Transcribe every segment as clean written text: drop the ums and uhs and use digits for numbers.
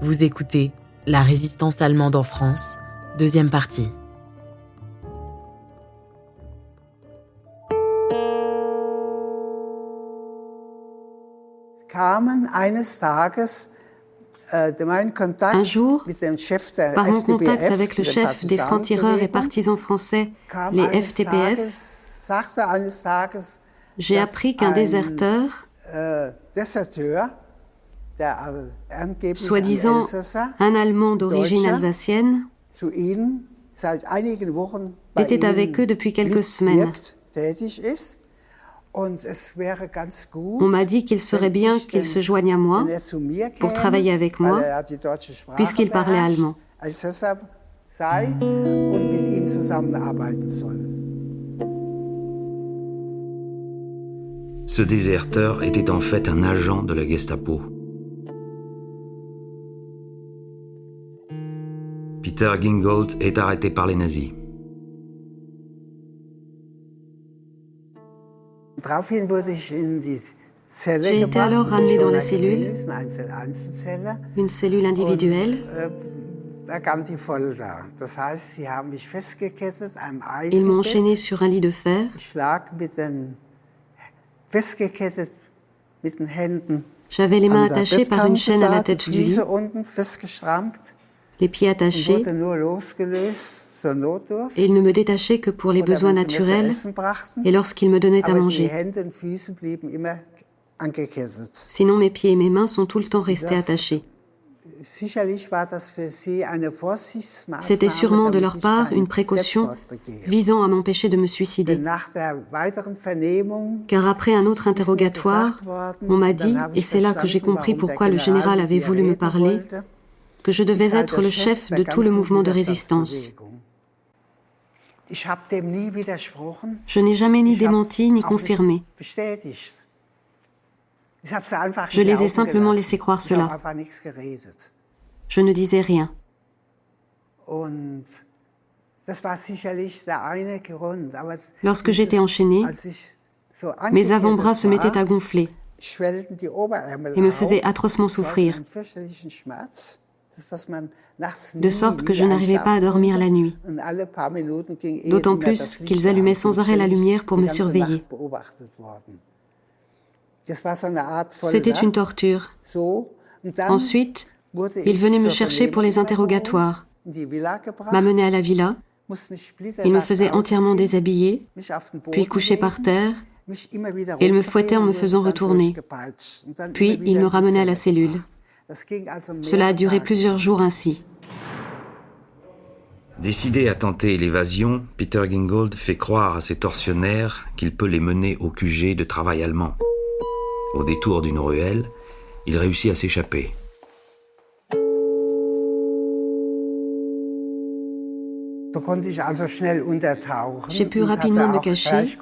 Vous écoutez La résistance allemande en France, deuxième partie. Un jour, par mon contact avec le chef des francs-tireurs et partisans français, les FTPF, j'ai appris qu'un déserteur, soi-disant un Allemand d'origine alsacienne, était avec eux depuis quelques semaines. On m'a dit qu'il serait bien qu'il se joigne à moi pour travailler avec moi, puisqu'il parlait allemand. Ce déserteur était en fait un agent de la Gestapo. Peter Gingold est arrêté par les nazis. J'ai été alors ramené dans la cellule, une cellule individuelle. Ils m'ont enchaîné sur un lit de fer. J'avais les mains attachées par une chaîne à la tête du lit, les pieds attachés, et ils ne me détachaient que pour les besoins naturels et lorsqu'ils me donnaient à manger. Sinon, mes pieds et mes mains sont tout le temps restés attachés. C'était sûrement de leur part une précaution visant à m'empêcher de me suicider. Car après un autre interrogatoire, on m'a dit, et c'est là que j'ai compris pourquoi le général avait voulu me parler, que je devais être le chef de tout le mouvement de résistance. Je n'ai jamais ni démenti ni confirmé. Je les ai simplement laissés croire cela. Je ne disais rien. Lorsque j'étais enchaînée, mes avant-bras se mettaient à gonfler et me faisaient atrocement souffrir, de sorte que je n'arrivais pas à dormir la nuit, d'autant plus qu'ils allumaient sans arrêt la lumière pour me surveiller. C'était une torture. Ensuite, ils venaient me chercher pour les interrogatoires, m'amenaient à la villa, ils me faisaient entièrement déshabiller, puis coucher par terre, et ils me fouettaient en me faisant retourner. Puis ils me ramenaient à la cellule. Cela a duré plusieurs jours ainsi. Décidé à tenter l'évasion, Peter Gingold fait croire à ses tortionnaires qu'il peut les mener au QG de travail allemand. Au détour d'une ruelle, il réussit à s'échapper. J'ai pu rapidement me cacher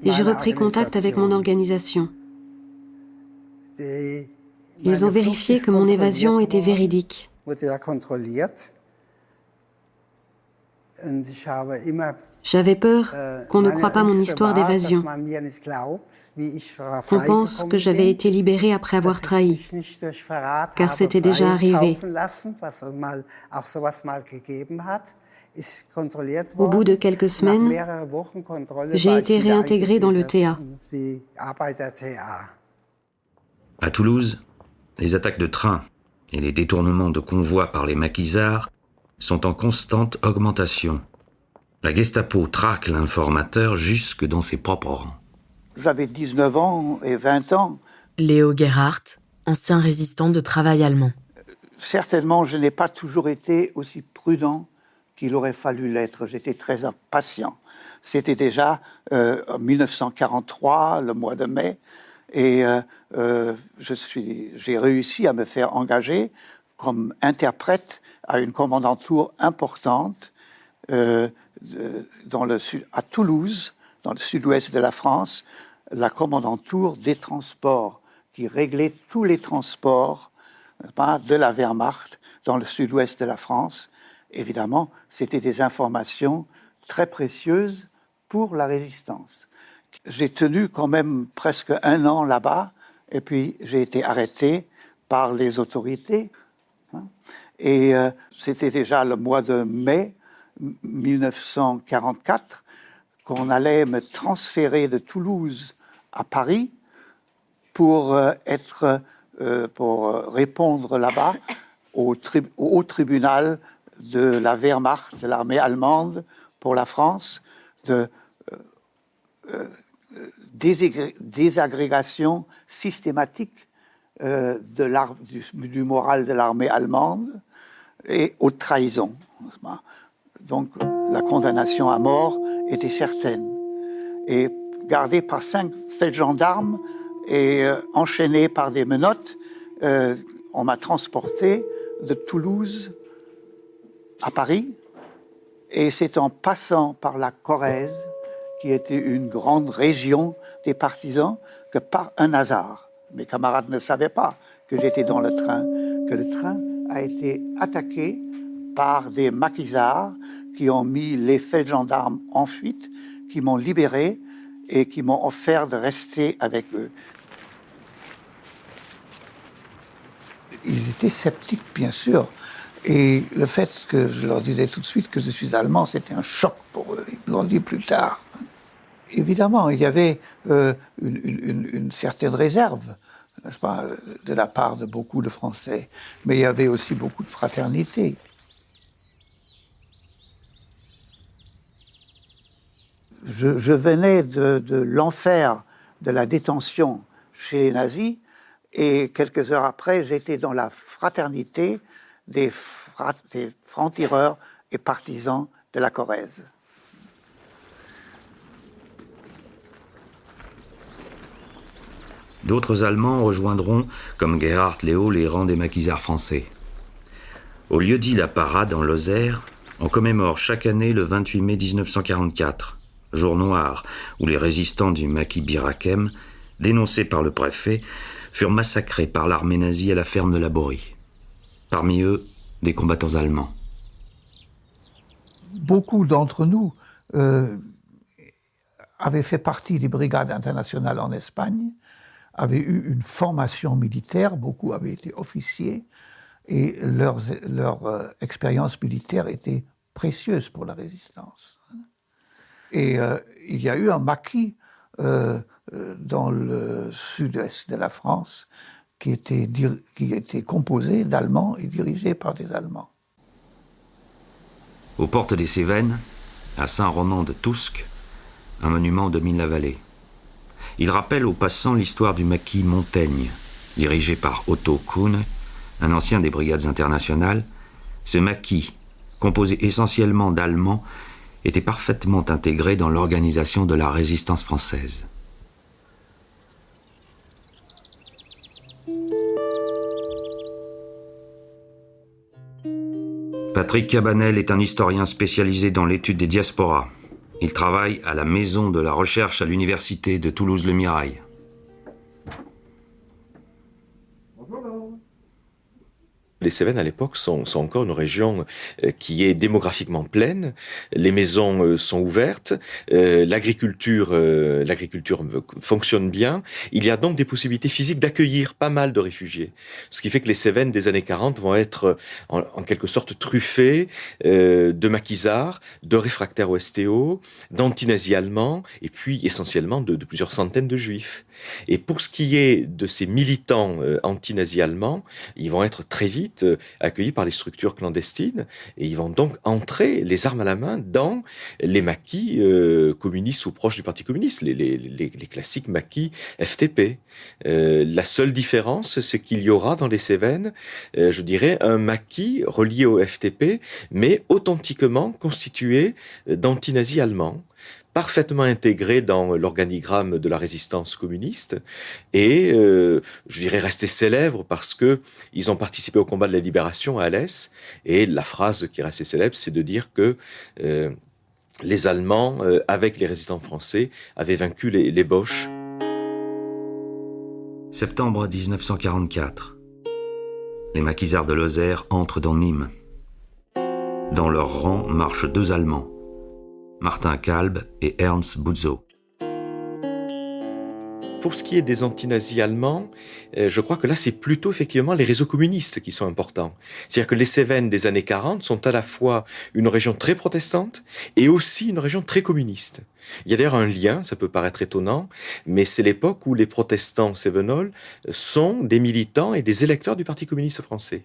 et j'ai repris contact avec mon organisation. Ils ont vérifié que mon évasion était véridique. J'avais peur qu'on ne croie pas mon histoire d'évasion, qu'on pense que j'avais été libérée après avoir trahi, car c'était déjà arrivé. Au bout de quelques semaines, j'ai été réintégrée dans le TA. À Toulouse, les attaques de train et les détournements de convois par les maquisards sont en constante augmentation. La Gestapo traque l'informateur jusque dans ses propres rangs. J'avais 19 ans et 20 ans. Léo Gerhardt, ancien résistant de travail allemand. Certainement, je n'ai pas toujours été aussi prudent qu'il aurait fallu l'être. J'étais très impatient. C'était déjà en 1943, le mois de mai, et j'ai réussi à me faire engager comme interprète à une commandanture importante à Toulouse, dans le sud-ouest de la France, la commandanture des transports, qui réglait tous les transports de la Wehrmacht dans le sud-ouest de la France. Évidemment, c'était des informations très précieuses pour la résistance. J'ai tenu quand même presque 1 an là-bas, et puis j'ai été arrêté par les autorités Et c'était déjà le mois de mai 1944 qu'on allait me transférer de Toulouse à Paris pour répondre là-bas au haut tribunal de la Wehrmacht, de l'armée allemande pour la France, de désagrégation systématique du moral de l'armée allemande et aux trahisons. Donc la condamnation à mort était certaine. Et gardé par 5 feldgendarmes et enchaîné par des menottes, on m'a transporté de Toulouse à Paris. Et c'est en passant par la Corrèze, qui était une grande région des partisans, que par un hasard, mes camarades ne savaient pas que j'étais dans le train, que le train a été attaqué par des maquisards qui ont mis les feldgendarmes en fuite, qui m'ont libéré et qui m'ont offert de rester avec eux. Ils étaient sceptiques, bien sûr. Et le fait que je leur disais tout de suite que je suis allemand, c'était un choc pour eux. Ils me l'ont dit plus tard. Évidemment, il y avait une certaine réserve, n'est-ce pas, de la part de beaucoup de Français. Mais il y avait aussi beaucoup de fraternité. Je venais de l'enfer de la détention chez les nazis, et quelques heures après, j'étais dans la fraternité des francs-tireurs et partisans de la Corrèze. D'autres Allemands rejoindront, comme Gerhard Léo, les rangs des maquisards français. Au lieu-dit La Parade, en Lozère, on commémore chaque année le 28 mai 1944, jour noir, où les résistants du maquis Bir-Hakeim, dénoncés par le préfet, furent massacrés par l'armée nazie à la ferme de la Borie. Parmi eux, des combattants allemands. Beaucoup d'entre nous avaient fait partie des brigades internationales en Espagne, avaient eu une formation militaire, beaucoup avaient été officiers, et leur expérience militaire était précieuse pour la résistance. Et il y a eu un maquis dans le sud-est de la France qui était composé d'Allemands et dirigé par des Allemands. Aux portes des Cévennes, à Saint-Ronan-de-Tousque, un monument domine la vallée. Il rappelle aux passants l'histoire du maquis Montaigne, dirigé par Otto Kuhn, un ancien des brigades internationales. Ce maquis, composé essentiellement d'Allemands, était parfaitement intégré dans l'organisation de la résistance française. Patrick Cabanel est un historien spécialisé dans l'étude des diasporas. Il travaille à la Maison de la Recherche à l'Université de Toulouse-le-Mirail. Les Cévennes, à l'époque, sont encore une région qui est démographiquement pleine. Les maisons sont ouvertes. L'agriculture fonctionne bien. Il y a donc des possibilités physiques d'accueillir pas mal de réfugiés. Ce qui fait que les Cévennes des années 40 vont être en quelque sorte truffées de maquisards, de réfractaires au STO, d'antinazis allemands, et puis essentiellement de plusieurs centaines de juifs. Et pour ce qui est de ces militants antinazis allemands, ils vont être très vite accueillis par les structures clandestines, et ils vont donc entrer les armes à la main dans les maquis communistes ou proches du Parti communiste, les classiques maquis FTP. La seule différence, c'est qu'il y aura dans les Cévennes, je dirais, un maquis relié au FTP, mais authentiquement constitué d'antinazis allemands, parfaitement intégré dans l'organigramme de la résistance communiste et, je dirais, resté célèbre parce que ils ont participé au combat de la libération à Alès. Et la phrase qui est restée célèbre, c'est de dire que les Allemands, avec les résistants français, avaient vaincu les Boches. Septembre 1944. Les maquisards de Lozère entrent dans Nîmes. Dans leur rang marchent 2 Allemands, Martin Kalb et Ernst Buzow. Pour ce qui est des antinazis allemands, je crois que là, c'est plutôt effectivement les réseaux communistes qui sont importants. C'est-à-dire que les Cévennes des années 40 sont à la fois une région très protestante et aussi une région très communiste. Il y a d'ailleurs un lien, ça peut paraître étonnant, mais c'est l'époque où les protestants cévenols sont des militants et des électeurs du Parti communiste français.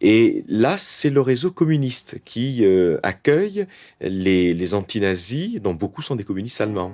Et là, c'est le réseau communiste qui accueille les antinazis, dont beaucoup sont des communistes allemands.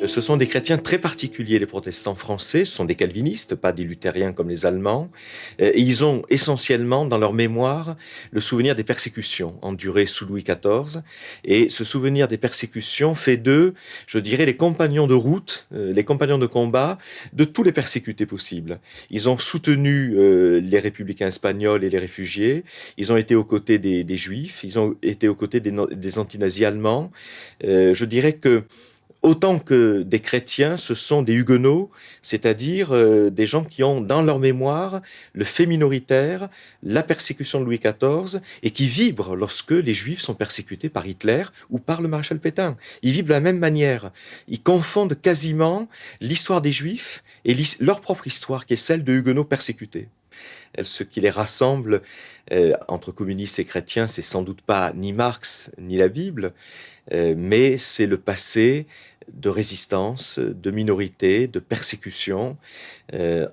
Ce sont des chrétiens très particuliers, les protestants français. Ce sont des calvinistes, pas des luthériens comme les Allemands. Et ils ont essentiellement dans leur mémoire le souvenir des persécutions endurées sous Louis XIV. Et ce souvenir des persécutions fait d'eux, je dirais, les compagnons de route, les compagnons de combat de tous les persécutés possibles. Ils ont soutenu les républicains espagnols et les réfugiés. Ils ont été aux côtés des Juifs. Ils ont été aux côtés des antinazis allemands. Je dirais que autant que des chrétiens, ce sont des huguenots, c'est-à-dire des gens qui ont dans leur mémoire le fait minoritaire, la persécution de Louis XIV, et qui vibrent lorsque les Juifs sont persécutés par Hitler ou par le maréchal Pétain. Ils vibrent de la même manière. Ils confondent quasiment l'histoire des Juifs et leur propre histoire, qui est celle de huguenots persécutés. Ce qui les rassemble entre communistes et chrétiens, c'est sans doute pas ni Marx ni la Bible, mais c'est le passé de résistance, de minorité, de persécution,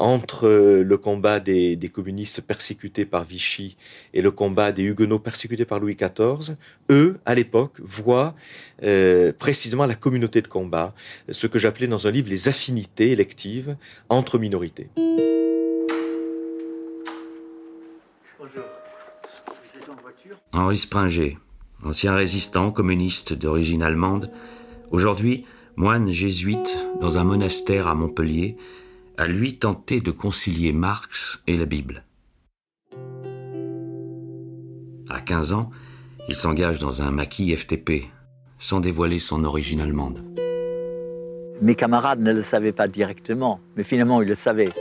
entre le combat des communistes persécutés par Vichy et le combat des huguenots persécutés par Louis XIV. Eux, à l'époque, voient précisément la communauté de combat, ce que j'appelais dans un livre les affinités électives entre minorités. Henri Springer, ancien résistant communiste d'origine allemande, aujourd'hui moine jésuite dans un monastère à Montpellier, a lui tenté de concilier Marx et la Bible. À 15 ans, il s'engage dans un maquis FTP, sans dévoiler son origine allemande. Mes camarades ne le savaient pas directement, mais finalement ils le savaient.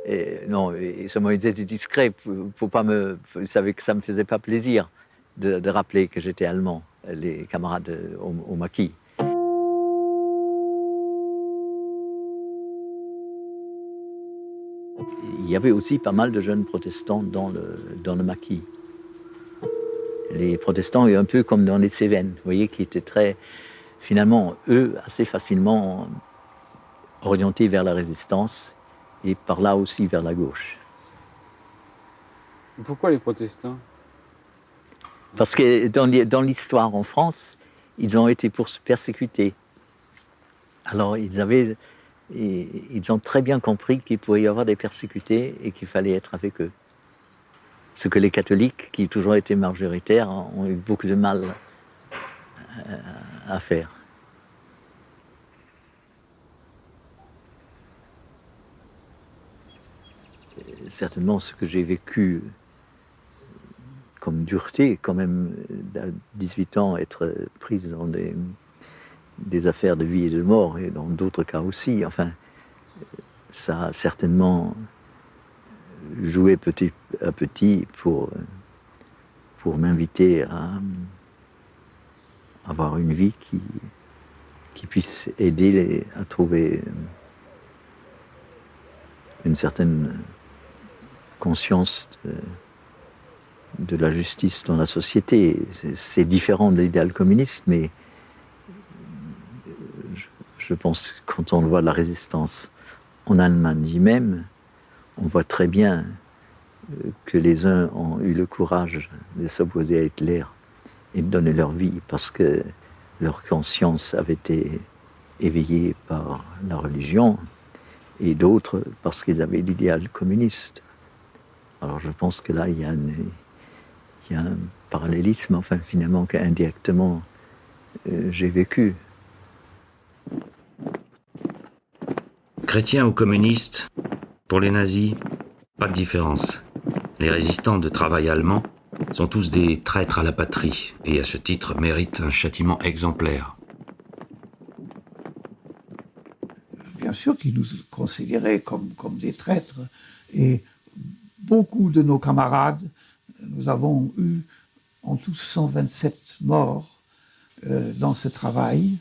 Et non, seulement ils étaient discrets pour pas me. Ils savaient que ça me faisait pas plaisir de rappeler que j'étais allemand, les camarades au maquis. Il y avait aussi pas mal de jeunes protestants dans le maquis. Les protestants, un peu comme dans les Cévennes, vous voyez, qui étaient très, finalement, eux, assez facilement orientés vers la résistance et par là aussi vers la gauche. Pourquoi les protestants ? Parce que dans l'histoire en France, ils ont été persécutés. Alors ils ont très bien compris qu'il pouvait y avoir des persécutés et qu'il fallait être avec eux. Ce que les catholiques, qui ont toujours été majoritaires, ont eu beaucoup de mal à faire. Certainement, ce que j'ai vécu comme dureté, quand même, à 18 ans, être prise dans des affaires de vie et de mort, et dans d'autres cas aussi. Enfin, ça a certainement joué petit à petit pour m'inviter à avoir une vie qui puisse aider à trouver une certaine conscience de la justice dans la société. C'est différent de l'idéal communiste, mais je pense que quand on voit la résistance en Allemagne même, on voit très bien que les uns ont eu le courage de s'opposer à Hitler et de donner leur vie parce que leur conscience avait été éveillée par la religion, et d'autres parce qu'ils avaient l'idéal communiste. Alors je pense que là, il y a un parallélisme, enfin finalement, qu'indirectement j'ai vécu. Chrétiens ou communistes, pour les nazis, pas de différence. Les résistants de travail allemands sont tous des traîtres à la patrie et à ce titre méritent un châtiment exemplaire. Bien sûr qu'ils nous considéraient comme des traîtres, et beaucoup de nos camarades nous avons eu en tout 127 morts dans ce travail.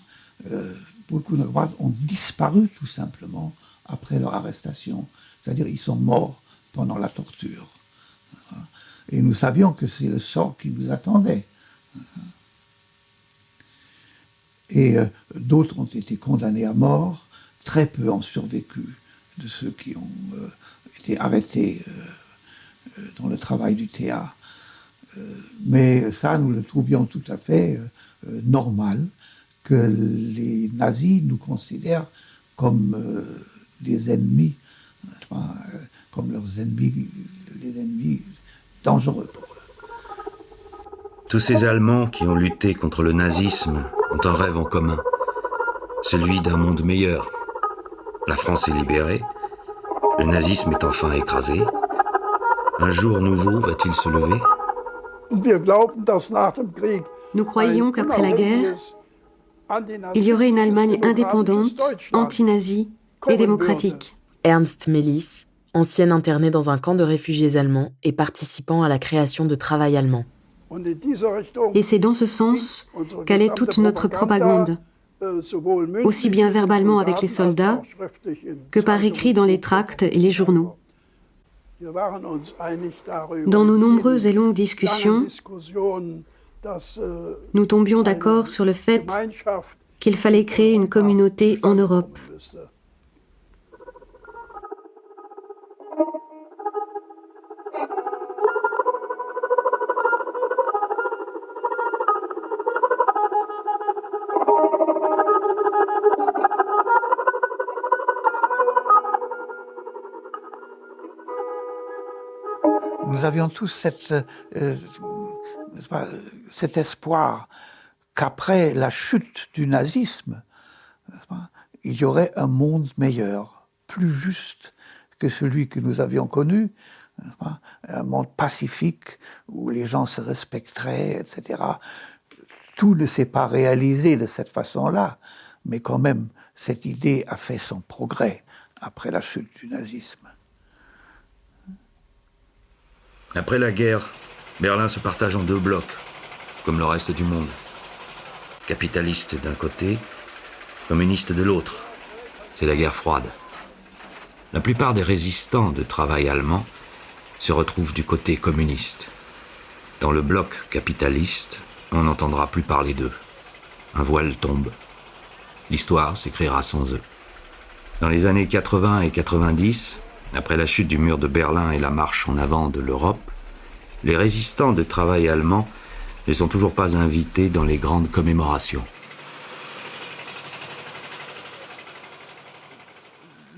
Beaucoup de camarades ont disparu tout simplement après leur arrestation. C'est-à-dire ils sont morts pendant la torture. Et nous savions que c'est le sort qui nous attendait. Et d'autres ont été condamnés à mort. Très peu ont survécu de ceux qui ont été arrêtés dans le travail du TA. Mais ça, nous le trouvions tout à fait normal que les nazis nous considèrent comme des ennemis, comme leurs ennemis, les ennemis dangereux pour eux. Tous ces Allemands qui ont lutté contre le nazisme ont un rêve en commun, celui d'un monde meilleur. La France est libérée, le nazisme est enfin écrasé. Un jour nouveau va-t-il se lever ? Nous croyions qu'après la guerre, il y aurait une Allemagne indépendante, anti-nazie et démocratique. Ernst Melis, ancien interné dans un camp de réfugiés allemands et participant à la création de Travail allemand. Et c'est dans ce sens qu'allait toute notre propagande, aussi bien verbalement avec les soldats que par écrit dans les tracts et les journaux. Dans nos nombreuses et longues discussions, nous tombions d'accord sur le fait qu'il fallait créer une communauté en Europe. Nous avions tous cet espoir qu'après la chute du nazisme, il y aurait un monde meilleur, plus juste que celui que nous avions connu, un monde pacifique où les gens se respecteraient, etc. Tout ne s'est pas réalisé de cette façon-là, mais quand même, cette idée a fait son progrès après la chute du nazisme. Après la guerre, Berlin se partage en deux blocs, comme le reste du monde. Capitaliste d'un côté, communiste de l'autre. C'est la guerre froide. La plupart des résistants de Travail allemand se retrouvent du côté communiste. Dans le bloc capitaliste, on n'entendra plus parler d'eux. Un voile tombe. L'histoire s'écrira sans eux. Dans les années 80 et 90, après la chute du mur de Berlin et la marche en avant de l'Europe, les résistants de Travail allemand ne sont toujours pas invités dans les grandes commémorations.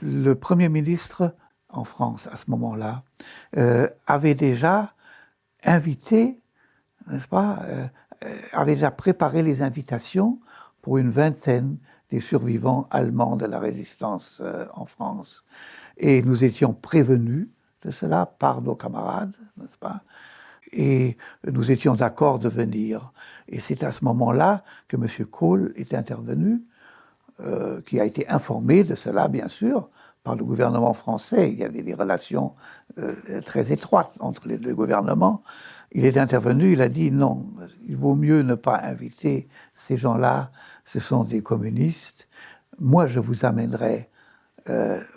Le Premier ministre en France, à ce moment-là, avait déjà invité, n'est-ce pas, avait déjà préparé les invitations pour une vingtaine des survivants allemands de la résistance en France. Et nous étions prévenus de cela par nos camarades, n'est-ce pas? Et nous étions d'accord de venir. Et c'est à ce moment-là que M. Kohl est intervenu, qui a été informé de cela, bien sûr, par le gouvernement français. Il y avait des relations très étroites entre les deux gouvernements. Il est intervenu, il a dit non, il vaut mieux ne pas inviter ces gens-là, ce sont des communistes. Moi, je vous amènerai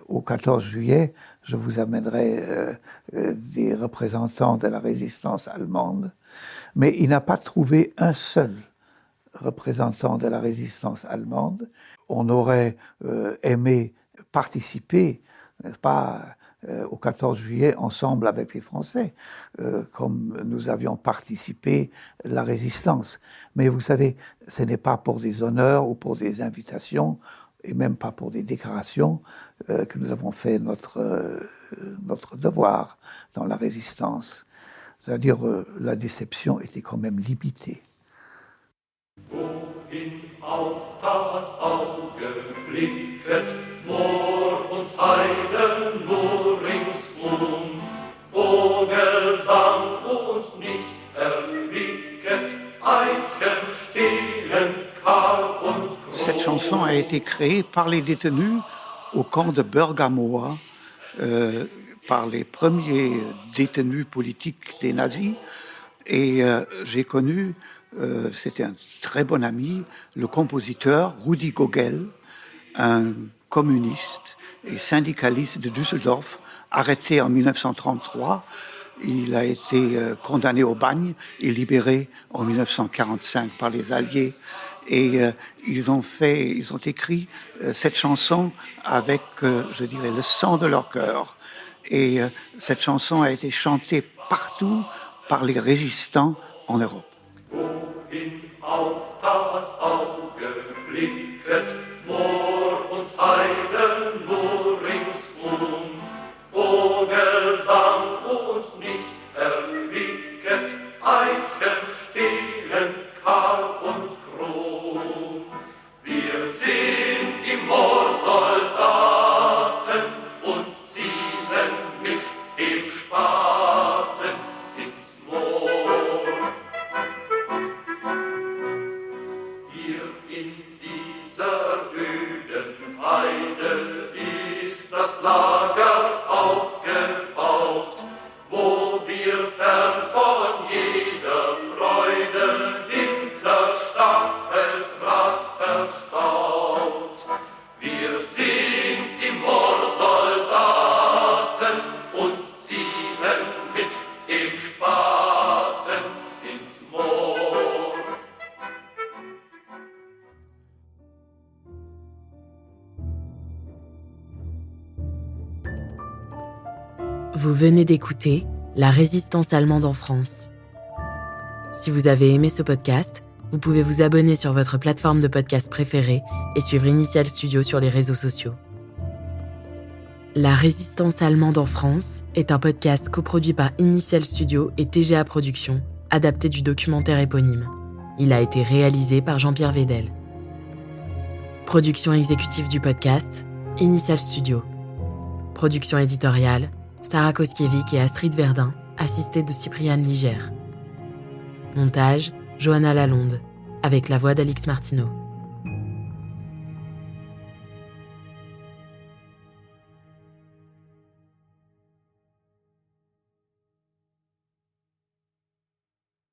au 14 juillet, je vous amènerai des représentants de la résistance allemande. Mais il n'a pas trouvé un seul représentant de la résistance allemande. On aurait aimé participer, n'est-ce pas, au 14 juillet ensemble avec les Français, comme nous avions participé à la résistance. Mais vous savez, ce n'est pas pour des honneurs ou pour des invitations, et même pas pour des déclarations, que nous avons fait notre devoir dans la résistance. C'est-à-dire, la déception était quand même limitée. Wohin auch das Auge blicket, Moor und Heide nur ringsum, Vogelsang uns nicht erquicket, Eichen stehen kahl und grün. Cette chanson a été créée par les détenus au camp de Bergamo, par les premiers détenus politiques des nazis. Et j'ai connu, c'était un très bon ami, le compositeur Rudi Gogel, un communiste et syndicaliste de Düsseldorf, arrêté en 1933. Il a été condamné au bagne et libéré en 1945 par les Alliés. Et ils ont écrit cette chanson avec, je dirais, le sang de leur cœur. Et cette chanson a été chantée partout par les résistants en Europe. Wohin auch das Auge blicket, Moor und Heide nur ringsum, Vogelsang uns nicht erquicket, Eichen stehen kahl und krumm. Wir sind die Moorsoldaten und ziehen mit dem Spaten ins Moor. Hier in dieser öden Heide ist das Lager aufgebaut, wo wir fern von jeder Freude hinter Stacheldraht verstaut. Wir sind die Moorsoldaten und ziehen mit dem Spaten ins Moor. Vous venez d'écouter La résistance allemande en France. Si vous avez aimé ce podcast, vous pouvez vous abonner sur votre plateforme de podcast préférée et suivre Initial Studio sur les réseaux sociaux. La résistance allemande en France est un podcast coproduit par Initial Studio et TGA Productions, adapté du documentaire éponyme. Il a été réalisé par Jean-Pierre Vedel. Production exécutive du podcast, Initial Studio. Production éditoriale, Sarah Koskiewicz et Astrid Verdun, assistée de Cypriane Ligère. Montage, Johanna Lalonde, avec la voix d'Alix Martineau.